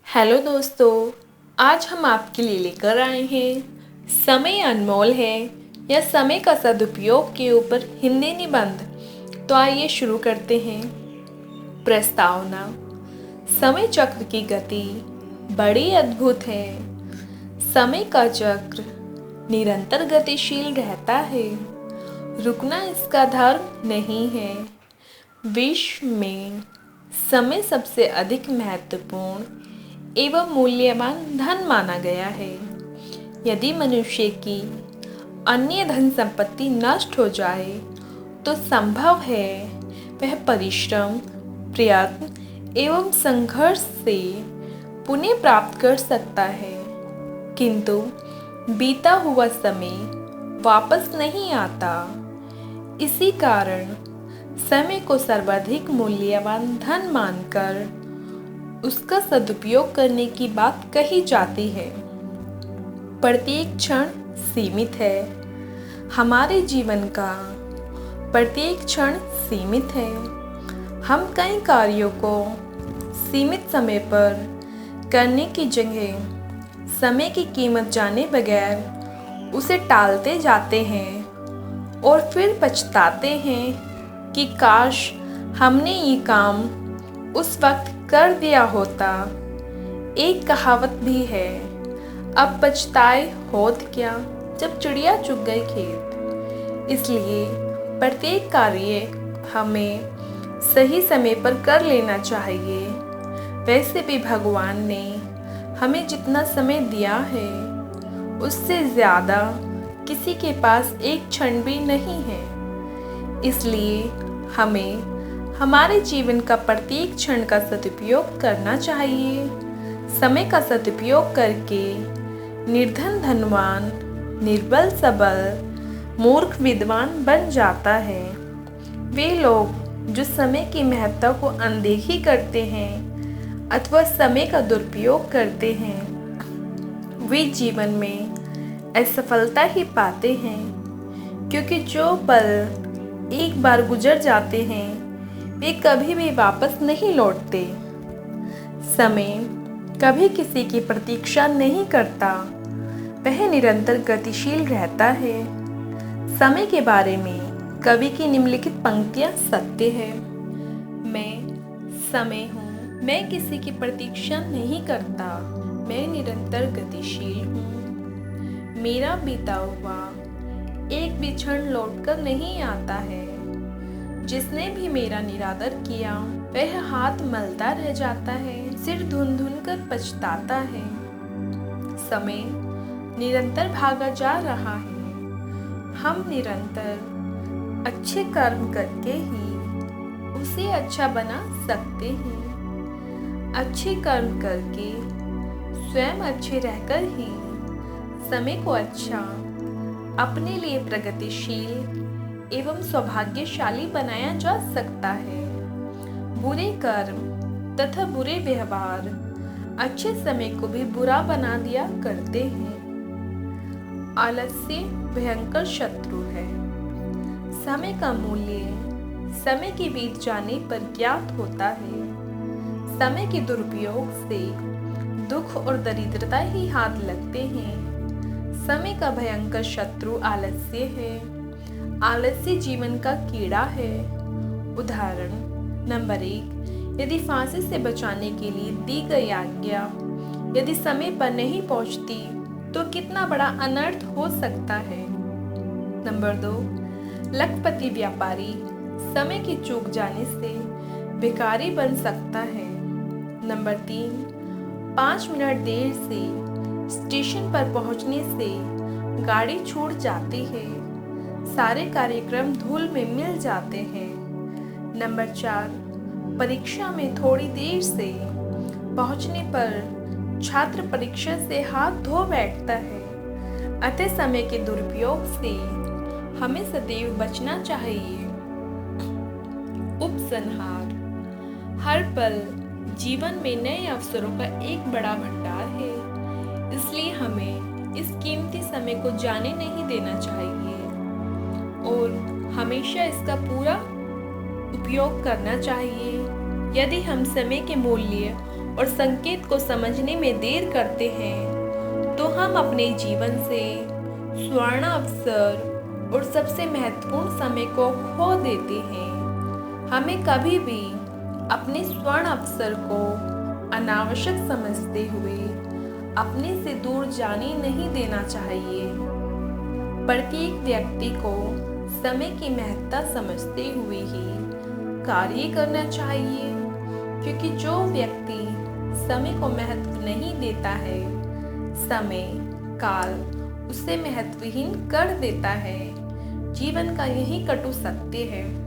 Hello दोस्तों, आज हम आपके लिए लेकर आए हैं समय अनमोल है या समय का सदुपयोग के ऊपर हिंदी निबंध। तो आइए शुरू करते हैं। प्रस्तावना। समय चक्र की गति बड़ी अद्भुत है। समय का चक्र निरंतर गतिशील रहता है। रुकना इसका धर्म नहीं है। विश्व में समय सबसे अधिक महत्वपूर्ण एवं मूल्यवान धन माना गया है। यदि मनुष्य की अन्य धन संपत्ति नष्ट हो जाए तो संभव है वह परिश्रम, प्रयत्न एवं संघर्ष से पुनः प्राप्त कर सकता है, किंतु बीता हुआ समय वापस नहीं आता। इसी कारण समय को सर्वाधिक मूल्यवान धन मानकर उसका सदुपयोग करने की बात कही जाती है। प्रत्येक क्षण सीमित है। हमारे जीवन का प्रत्येक क्षण सीमित है। हम कई कार्यों को सीमित समय पर करने की जगह समय की कीमत जाने बगैर उसे टालते जाते हैं और फिर पछताते हैं कि काश हमने ये काम उस वक्त कर दिया होता। एक कहावत भी है, अब पछताए होत क्या जब चिड़िया चुग गई खेत। इसलिए प्रत्येक कार्य हमें सही समय पर कर लेना चाहिए। वैसे भी भगवान ने हमें जितना समय दिया है उससे ज़्यादा किसी के पास एक क्षण भी नहीं है। इसलिए हमें हमारे जीवन का प्रत्येक क्षण का सदुपयोग करना चाहिए। समय का सदुपयोग करके निर्धन धनवान, निर्बल सबल, मूर्ख विद्वान बन जाता है। वे लोग जो समय की महत्ता को अनदेखी करते हैं अथवा समय का दुरुपयोग करते हैं, वे जीवन में असफलता ही पाते हैं, क्योंकि जो पल एक बार गुजर जाते हैं वे कभी भी वापस नहीं लौटते। समय कभी किसी की प्रतीक्षा नहीं करता, वह निरंतर गतिशील रहता है। समय के बारे में कवि की निम्नलिखित पंक्तियां सत्य है। मैं समय हूँ, मैं किसी की प्रतीक्षा नहीं करता, मैं निरंतर गतिशील हूँ। मेरा बीता हुआ एक भी क्षण लौटकर नहीं आता है। जिसने भी मेरा निरादर किया वह हाथ मलता रह जाता है, सिर धुन धुन कर पछताता है। समय निरंतर भागा जा रहा है। हम निरंतर अच्छे कर्म करके ही उसे अच्छा बना सकते हैं। अच्छे कर्म करके स्वयं अच्छे रहकर ही समय को अच्छा, अपने लिए प्रगतिशील एवं सौभाग्यशाली बनाया जा सकता है। बुरे कर्म तथा बुरे व्यवहार अच्छे समय को भी बुरा बना दिया करते हैं। आलस्य भयंकर शत्रु है। समय का मूल्य समय के बीत जाने पर ज्ञात होता है। समय के दुरुपयोग से दुख और दरिद्रता ही हाथ लगते हैं। समय का भयंकर शत्रु आलस्य है। आलस्य जीवन का कीड़ा है। उदाहरण नंबर 1, यदि फांसी से बचाने के लिए दी गई आज्ञा यदि समय पर नहीं पहुंचती तो कितना बड़ा अनर्थ हो सकता है। नंबर 2, लखपति व्यापारी समय की चूक जाने से भिखारी बन सकता है। नंबर 3, 5 मिनट देर से स्टेशन पर पहुंचने से गाड़ी छूट जाती है, सारे कार्यक्रम धूल में मिल जाते हैं। नंबर 4, परीक्षा में थोड़ी देर से पहुंचने पर छात्र परीक्षा से हाथ धो बैठता है। अतः समय के दुरुपयोग से हमें सदैव बचना चाहिए। उपसंहार। हर पल जीवन में नए अवसरों का एक बड़ा भंडार है, इसलिए हमें इस कीमती समय को जाने नहीं देना चाहिए और हमेशा इसका पूरा उपयोग करना चाहिए। यदि हम समय के मूल्य और संकेत को समझने में देर करते हैं तो हम अपने जीवन से स्वर्ण अवसर और सबसे महत्वपूर्ण समय को खो देते हैं। हमें कभी भी अपने स्वर्ण अवसर को अनावश्यक समझते हुए अपने से दूर जाने नहीं देना चाहिए। प्रत्येक व्यक्ति को समय की महत्ता समझते हुए ही कार्य करना चाहिए, क्योंकि जो व्यक्ति समय को महत्व नहीं देता है, समय काल उसे महत्वहीन कर देता है। जीवन का यही कटु सत्य है।